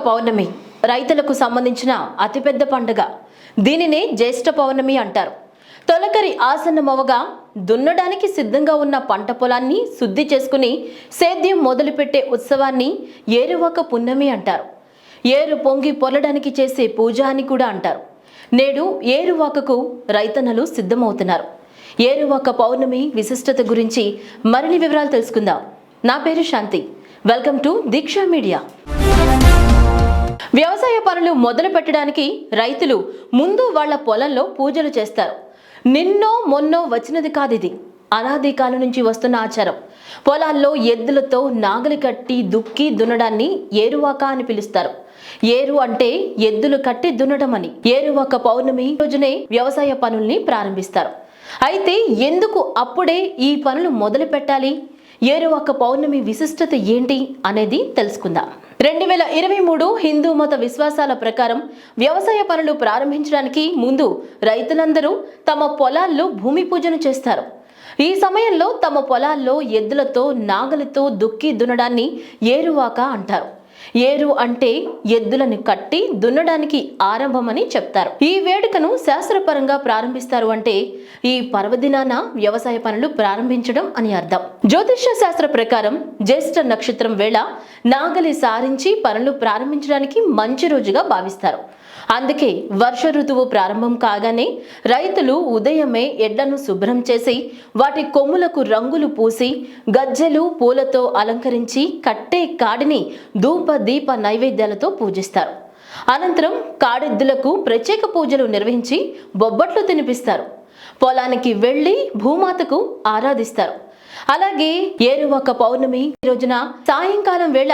పౌర్ణమి రైతులకు సంబంధించిన అతిపెద్ద పండుగ. దీనినే జ్యేష్ఠ పౌర్ణమి అంటారు. తొలకరి ఆసన్నమవగా దున్నడానికి సిద్ధంగా ఉన్న పంట పొలాన్ని శుద్ధి చేసుకుని సేద్యం మొదలుపెట్టే ఉత్సవాన్ని ఏరువాక పున్నమి అంటారు. ఏరు పొంగి పొల్లడానికి చేసే పూజ అని కూడా అంటారు. నేడు ఏరువాకకు రైతన్నలు సిద్ధమవుతున్నారు. ఏరువాక పౌర్ణమి విశిష్టత గురించి మరిన్ని వివరాలు తెలుసుకుందాం. నా పేరు Shanti. Welcome to Deeksha media. వ్యవసాయ పనులు మొదలు పెట్టడానికి రైతులు ముందు వాళ్ల పొలంలో పూజలు చేస్తారు. నిన్నో మొన్నో వచ్చినది కాదిది. అనాది కాలం నుంచి వస్తున్న ఆచారం. పొలాల్లో ఎద్దులతో నాగలి కట్టి దుక్కి దున్నడాన్ని ఏరువాక అని పిలుస్తారు. ఏరు అంటే ఎద్దులు కట్టి దున్నడం అని. ఏరువాక పౌర్ణమి రోజునే వ్యవసాయ పనుల్ని ప్రారంభిస్తారు. అయితే ఎందుకు అప్పుడే ఈ పనులు మొదలు పెట్టాలి? ఏరువాక పౌర్ణమి విశిష్టత ఏంటి అనేది తెలుసుకుందాం. 2023 హిందూ మత విశ్వాసాల ప్రకారం వ్యవసాయ పనులు ప్రారంభించడానికి ముందు రైతులందరూ తమ పొలాల్లో భూమి పూజను చేస్తారు. ఈ సమయంలో తమ పొలాల్లో ఎద్దులతో నాగలితో దుక్కి దున్నడాన్ని ఏరువాక అంటారు. ఏరు అంటే ఎద్దులను కట్టి దున్నడానికి ఆరంభమని చెప్తారు. ఈ వేడుకను శాస్త్రపరంగా ప్రారంభిస్తారు అంటే ఈ పర్వదినాన వ్యవసాయ పనులు ప్రారంభించడం అని అర్థం. జ్యోతిష్య శాస్త్ర ప్రకారం జ్యేష్ఠ నక్షత్రం వేళ నాగలి సారించి పనులు ప్రారంభించడానికి మంచి రోజుగా భావిస్తారు. అందుకే వర్ష ఋతువు ప్రారంభం కాగానే రైతులు ఉదయమే ఎడ్లను శుభ్రం చేసి వాటి కొమ్ములకు రంగులు పూసి గజ్జెలు పూలతో అలంకరించి కట్టే కాడిని ధూప దీప నైవేద్యాలతో పూజిస్తారు. అనంతరం కాడెద్దులకు ప్రత్యేక పూజలు నిర్వహించి బొబ్బట్లు తినిపిస్తారు. పొలానికి వెళ్లి భూమాతకు ఆరాధిస్తారు. అలాగే ఏరువాక పౌర్ణమి రోజున సాయంకాలం వేళ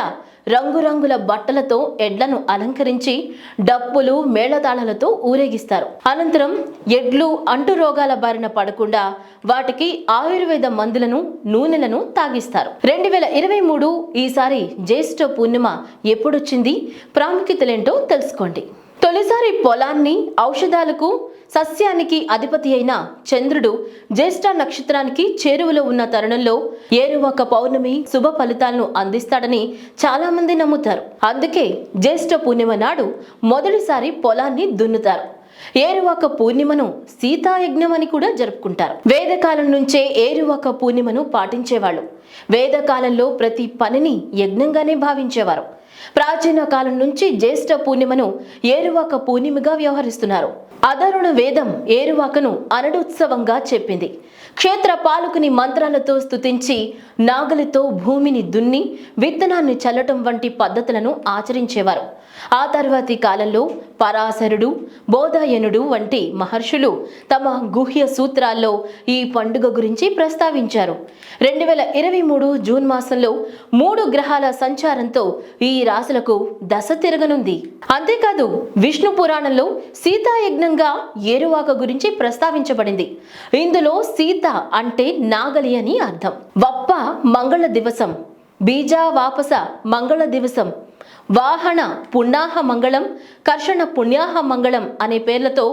రంగురంగుల బట్టలతో ఎడ్లను అలంకరించి డప్పులు మేళతాళాలతో ఊరేగిస్తారు. అనంతరం ఎడ్లు అంటు రోగాల బారిన పడకుండా వాటికి ఆయుర్వేద మందులను నూనెలను తాగిస్తారు. 2023 ఈసారి జ్యేష్ఠ పూర్ణిమ ఎప్పుడొచ్చింది, ప్రాముఖ్యతలేంటో తెలుసుకోండి. తొలిసారి పొలాన్ని ఔషధాలకు సస్యానికి అధిపతి అయిన చంద్రుడు జ్యేష్ఠ నక్షత్రానికి చేరువలో ఉన్న తరుణంలో ఏరువాక పౌర్ణమి శుభ ఫలితాలను అందిస్తాడని చాలా మంది నమ్ముతారు. అందుకే జ్యేష్ఠ పూర్ణిమ నాడు మొదటిసారి పొలాన్ని దున్నుతారు. ఏరువాక పూర్ణిమను సీతాయజ్ఞం అని కూడా జరుపుకుంటారు. వేదకాలం నుంచే ఏరువాక పూర్ణిమను పాటించేవాళ్ళు. వేదకాలంలో ప్రతి పనిని యజ్ఞంగానే భావించేవారు. ప్రాచీన కాలం నుంచి జ్యేష్ఠ పూర్ణిమను ఏరువాక పూర్ణిమగా వ్యవహరిస్తున్నారు. అధర్వణ వేదం ఏరువాకను అనడుత్సవంగా చెప్పింది. క్షేత్ర పాలకుని మంత్రాలతో స్తుతించి నాగలితో భూమిని దున్ని విత్తనాన్ని చల్లటం వంటి పద్ధతులను ఆచరించేవారు. ఆ తర్వాతి కాలంలో పరాశరుడు, బోధాయనుడు వంటి మహర్షులు తమ గుహ్య సూత్రాల్లో ఈ పండుగ గురించి ప్రస్తావించారు. 2023 జూన్ మాసంలో 3 గ్రహాల సంచారంతో ఈ రాశులకు దశ తిరగనుంది. అంతేకాదు విష్ణు పురాణంలో సీతాయజ్ఞంగా ఏరువాక గురించి ప్రస్తావించబడింది. ఇందులో సీత అంటే నాగలి అని అర్థం. వప్ప మంగళ దివసం, బీజా వాపస మంగళ దివసం, వాహన పుణ్యాహ మంగళం, కర్షణ పుణ్యాహ మంగళం అనే పేర్లతో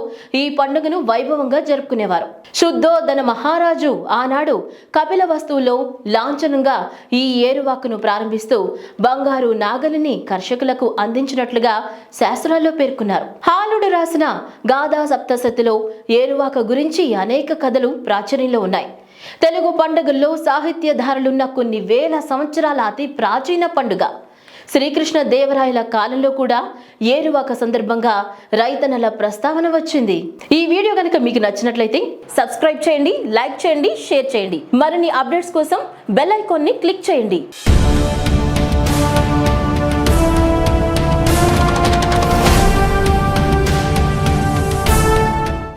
ఈ పండుగను వైభవంగా జరుపుకునేవారు. శుద్ధోదన మహారాజు ఆనాడు కపిల వస్తువులో లాంఛనంగా ఈ ఏరువాకను ప్రారంభిస్తూ బంగారు నాగలిని కర్షకులకు అందించినట్లుగా శాస్త్రాల్లో పేర్కొన్నారు. హాలుడు రాసిన గాథా సప్తశతిలో ఏరువాక గురించి అనేక కథలు ప్రాచుర్యంలో ఉన్నాయి. తెలుగు పండుగల్లో సాహిత్యధారులున్న కొన్ని వేల సంవత్సరాల అతి ప్రాచీన పండుగ. శ్రీకృష్ణ దేవరాయల కాలంలో కూడా ఏరువాక సందర్భంగా రైతన్నల ప్రస్తావన వచ్చింది. ఈ వీడియో కనుక మీకు నచ్చినట్లయితే సబ్స్క్రైబ్ చేయండి, లైక్ చేయండి, షేర్ చేయండి. మరిన్ని అప్డేట్స్ కోసం బెల్ ఐకాన్ని క్లిక్ చేయండి.